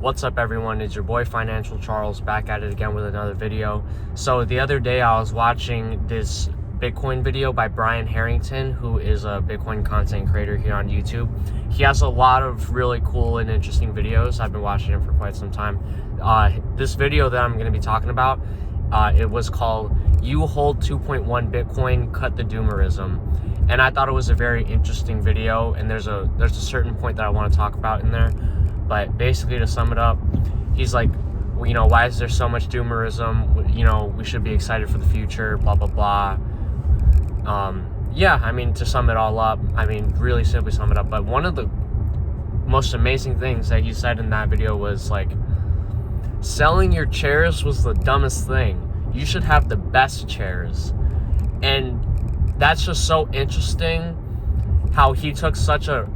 What's up, everyone? It's your boy Financial Charles back at it again with another video. So the other day I was watching this Bitcoin video by Harrington, who is a Bitcoin content creator here on YouTube. He has a lot of really cool and interesting videos. I've been watching him for quite some time. This video that I'm going to be talking about, it was called "You Hold 2.1 Bitcoin, Cut the Doomerism," and I thought it was a very interesting video. And there's a certain point that I want to talk about in there. But basically, to sum it up, he's like, well, why is there so much doomerism? We should be excited for the future, blah, blah, blah. Yeah, I mean, to sum it all up, really simply sum it up. But one of the most amazing things that he said in that video was like, selling your chairs was the dumbest thing. You should have the best chairs. And that's just so interesting. How he took such a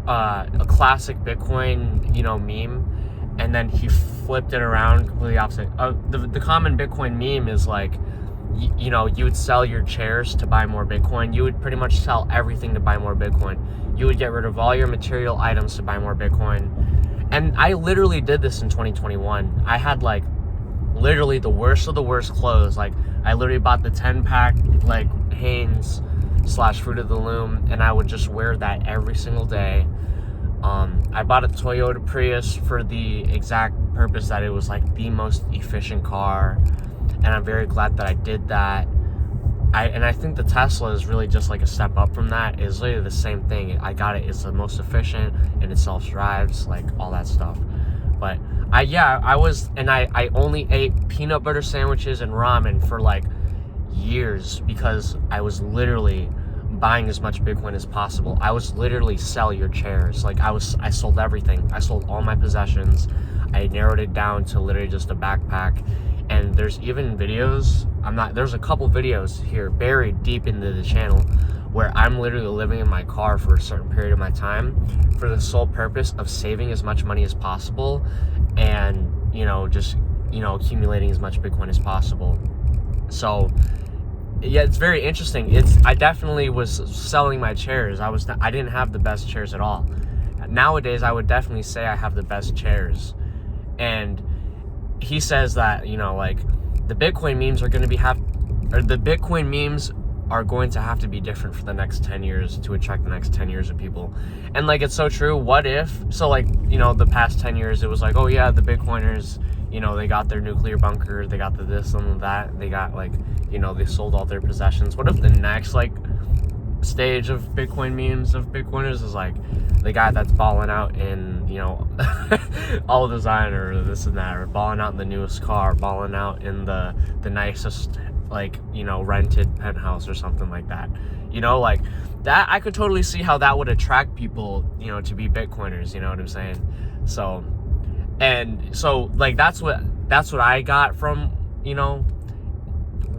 classic Bitcoin, meme, and then he flipped it around completely opposite. The common Bitcoin meme is like, you would sell your chairs to buy more Bitcoin. You would pretty much sell everything to buy more Bitcoin. You would get rid of all your material items to buy more Bitcoin. And I literally did this in 2021. I had like literally the worst of the worst clothes. Like I literally bought the 10-pack like Hanes / Fruit of the Loom, and I would just wear that every single day. I bought a Toyota Prius for the exact purpose that it was like the most efficient car, and I'm very glad that I did that. I think the Tesla is really just like a step up from that. It's literally the same thing. I got it. It's the most efficient, and it self-drives, like all that stuff. But I only ate peanut butter sandwiches and ramen for like years because I was literally buying as much Bitcoin as possible. I was literally sell your chairs. Like I sold everything. I sold all my possessions. I narrowed it down to literally just a backpack. And there's even videos, there's a couple videos here buried deep into the channel where I'm literally living in my car for a certain period of my time for the sole purpose of saving as much money as possible and, accumulating as much Bitcoin as possible. So yeah, it's very interesting. I definitely was selling my chairs. I didn't have the best chairs at all. Nowadays, I would definitely say I have the best chairs. And he says that, like the Bitcoin memes are going to have to be different for the next 10 years to attract the next 10 years of people. And like, it's so true. What if, so like, the past 10 years, it was like, oh yeah, the Bitcoiners, they got their nuclear bunker, they got the this and that, they got like, they sold all their possessions. What if the next like stage of Bitcoin memes of Bitcoiners is like the guy that's balling out in, all designer or this and that, or balling out in the newest car, balling out in the nicest, like, rented penthouse or something like that. Like that, I could totally see how that would attract people, to be Bitcoiners, you know what I'm saying? So, like, that's what I got from,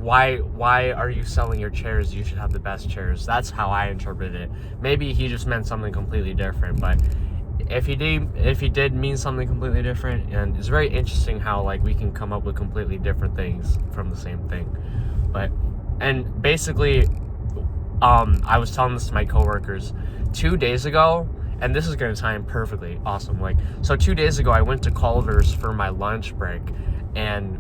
why are you selling your chairs? You should have the best chairs. That's how I interpreted it. Maybe he just meant something completely different, but if he did mean something completely different, and it's very interesting how like we can come up with completely different things from the same thing. And basically, I was telling this to my coworkers 2 days ago, and this is going to tie in perfectly. Awesome. So 2 days ago, I went to Culver's for my lunch break, and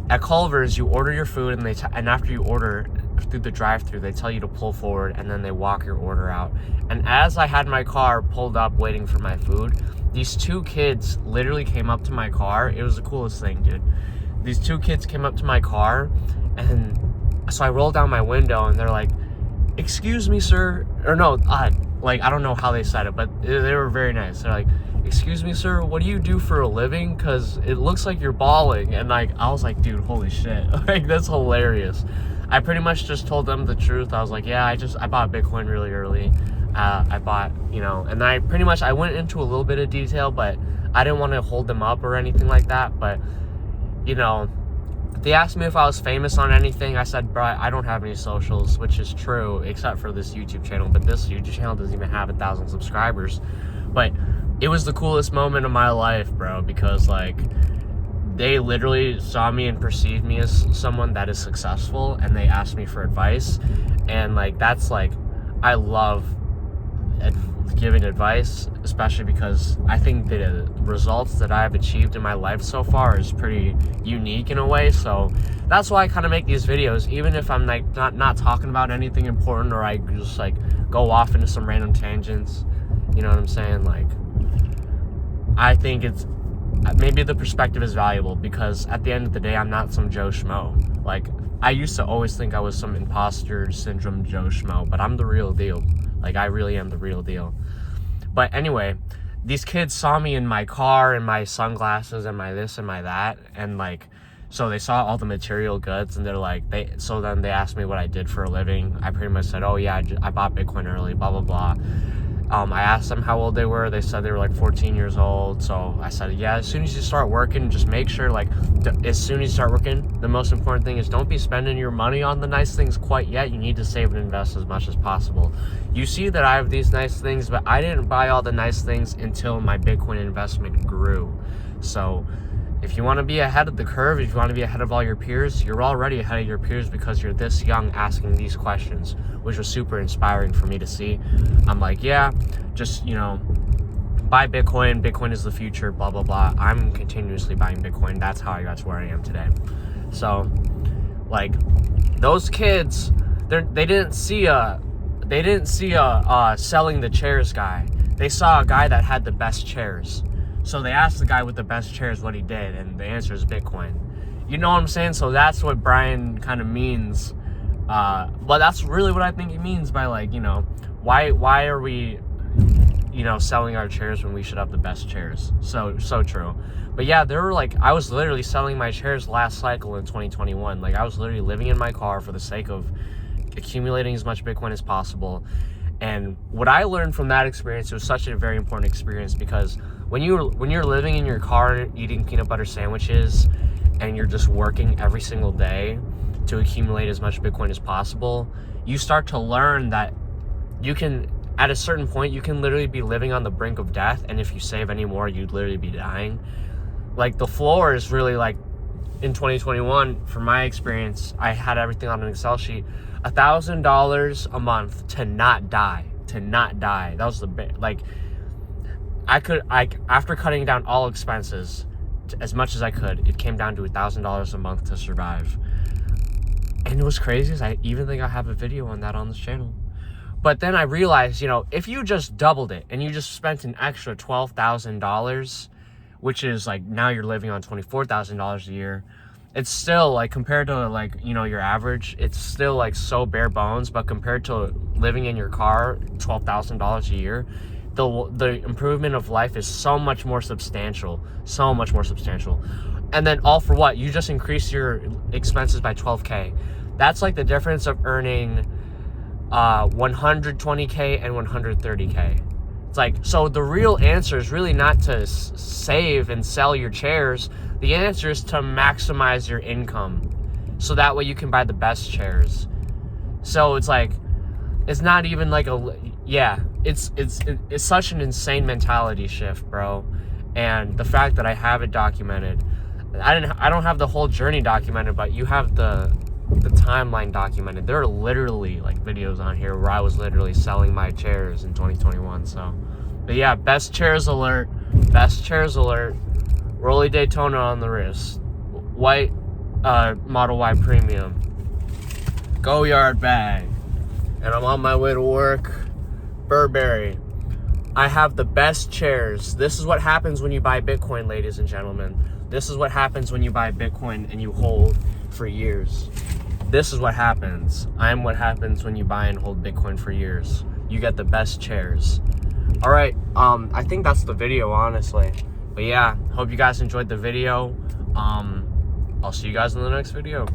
at Culver's, you order your food, and after you order through the drive-thru, they tell you to pull forward, and then they walk your order out. And as I had my car pulled up waiting for my food, these two kids literally came up to my car. It was the coolest thing, dude. These two kids came up to my car, and so I rolled down my window, and they're like, "Excuse me, sir," or no, like I don't know how they said it, but they were very nice. They're like, "Excuse me, sir, what do you do for a living? Because it looks like you're balling." And like, I was like, dude, holy shit. Like, that's hilarious. I pretty much just told them the truth. I was like, yeah, I bought Bitcoin really early. I bought, and I went into a little bit of detail, but I didn't want to hold them up or anything like that. But, they asked me if I was famous on anything. I said, bro, I don't have any socials, which is true, except for this YouTube channel. But this YouTube channel doesn't even have 1,000 subscribers. But it was the coolest moment of my life, bro, because like they literally saw me and perceived me as someone that is successful, and they asked me for advice. And like, that's like, I love giving advice, especially because I think the results that I've achieved in my life so far is pretty unique in a way. So that's why I kind of make these videos, even if I'm like not talking about anything important, or I just like go off into some random tangents. You know what I'm saying? Like, I think it's maybe the perspective is valuable, because at the end of the day, I'm not some Joe Schmo. Like, I used to always think I was some imposter syndrome Joe Schmo, but I'm the real deal. Like, I really am the real deal. But anyway, these kids saw me in my car and my sunglasses and my this and my that, and like, so they saw all the material goods, and they're like, so then they asked me what I did for a living. I pretty much said, oh yeah, I bought Bitcoin early, blah blah blah. I asked them how old they were. They said they were like 14 years old. So I said, yeah, as soon as you start working, just make sure, like, as soon as you start working, the most important thing is don't be spending your money on the nice things quite yet. You need to save and invest as much as possible. You see that I have these nice things, but I didn't buy all the nice things until my Bitcoin investment grew. So if you want to be ahead of the curve, if you want to be ahead of all your peers, you're already ahead of your peers because you're this young asking these questions, which was super inspiring for me to see. I'm like, yeah, just, you know, buy Bitcoin. Bitcoin is the future, blah, blah, blah. I'm continuously buying Bitcoin. That's how I got to where I am today. So, like, those kids, they didn't see a selling the chairs guy. They saw a guy that had the best chairs. So they asked the guy with the best chairs what he did, and the answer is Bitcoin. You know what I'm saying? So that's what Brian kind of means. But that's really what I think he means by, like, you know, why are we, you know, selling our chairs when we should have the best chairs? So true. But yeah, there were like, I was literally selling my chairs last cycle in 2021. Like, I was literally living in my car for the sake of accumulating as much Bitcoin as possible. And what I learned from that experience, it was such a very important experience, because when you're living in your car eating peanut butter sandwiches and you're just working every single day to accumulate as much Bitcoin as possible, you start to learn that you can, at a certain point, you can literally be living on the brink of death, and if you save any more, you'd literally be dying. Like, the floor is really, like, in 2021, from my experience, I had everything on an Excel sheet. $1,000 a month to not die. That was the bit. Like, after cutting down all expenses as much as I could, it came down to $1,000 a month to survive. And it was crazy, is I even think I have a video on that on this channel. But then I realized, you know, if you just doubled it and you just spent an extra $12,000, which is like, now you're living on $24,000 a year, it's still, like, compared to, like, you know, your average, it's still like so bare bones. But compared to living in your car, $12,000 a year, the improvement of life is so much more substantial. And then all for what? You just increase your expenses by $12K. That's like the difference of earning $120K and $130K. It's like, so the real answer is really not to save and sell your chairs. The answer is to maximize your income, so that way you can buy the best chairs. So it's like, it's not even like it's such an insane mentality shift, bro. And the fact that I have it documented, I don't have the whole journey documented, but you have the timeline documented. There are literally, like, videos on here where I was literally selling my chairs in 2021. So, but yeah, best chairs alert. Rolly Daytona on the wrist, white Model Y Premium, Go Yard bag, and I'm on my way to work. Burberry. I have the best chairs. This is what happens when you buy Bitcoin, ladies and gentlemen. This is what happens when you buy Bitcoin and you hold for years. This is what happens. I'm what happens when you buy and hold Bitcoin for years. You get the best chairs. All right, I think that's the video, honestly. But yeah, hope you guys enjoyed the video. I'll see you guys in the next video.